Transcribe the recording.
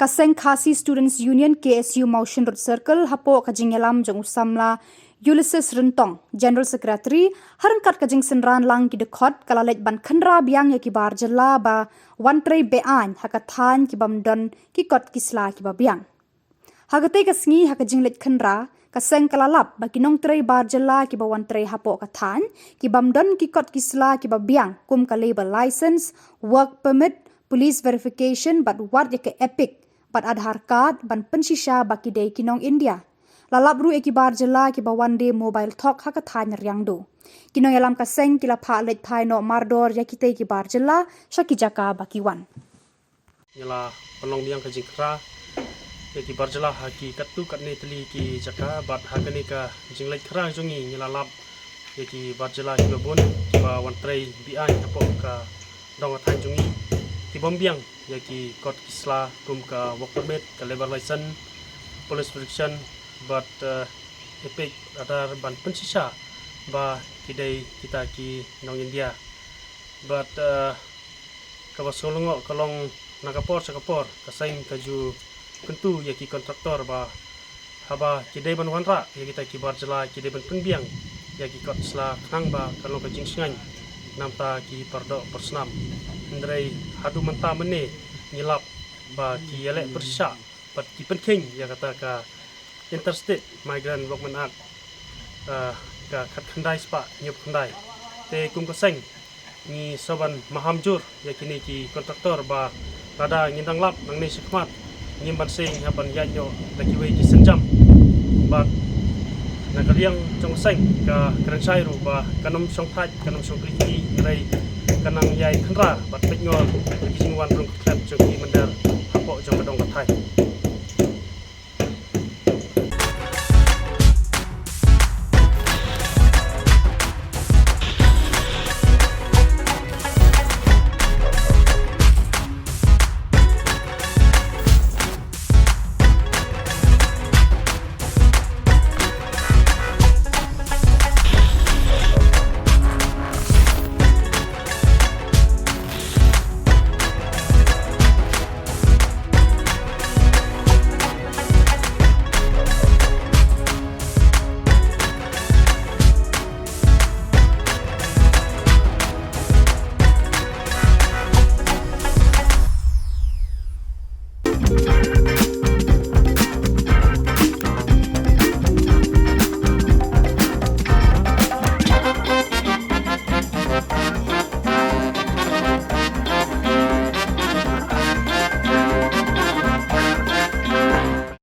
Seng Khasi Students Union KSU Mawshynrut Circle hapoh jingialam jong Samla Ulysis Ryntong, General Secretary, ryngkat jingsynran lang dkhot kala leit ban khynra biang kiba Jylla ba trei beaiñ thaiñ kibym dkhot kisla kiba biang. Hagatei kasngi jinglet khynra kaseng kalalap ba kinong trei Jylla kiba trei hapoh thaiñ kibym dkhot kisla kiba biang kum ka labor license, work permit, police verification but wat epic bat Aadhaar card ban pensisha ba kitei kinong India. Lalap ru ekibar Jylla kiba day mobile talk Thain Riangdo. Kinongialam kaseng kila phah leit phai no mardor ya kitei kibar Jylla shaki jaka bakiwan. Jylla penong biang ka jingkra ekibar Jylla haki katu katne teli ki jaka bat hakani ka jingleit khra jongi Jylla lap ekibar Jylla kiba bon kiba trei beaiñ hapoh ka dong Thain jongi kibym biang yaki kot kisla kum ka work permit ka labor license police verification but epic ada ban pensisha ba kidei kita ki nong India but ka Bosco kalong nakapor sakapor kaseng kaju kentu yaki kontraktor ba haba kidei ban wanra yaki kita kibar Jylla kidei ban penbiang yaki kot kisla knang ba kalong ka jingsynran namta ki pardo persnam ndrei hadu menta mene ngilap ba ki elek bersya bat ki penking ya kata ka interstate migrant workman act ka khat khandai spa nyup khandai te kum kaseng ni soban mahamjur ya kini ki kontraktor ba rada ngindang lap nang ni sikmat ngim ban sing haban ya yo laki we ki senjam ba nagaliang jong seng ka kerensai ru ba kanom song thai kanom song kriti ndrei kanang yai khynra bat peit ngol ki jingwan rung klap joki mandar hapoh jong kadong ka thai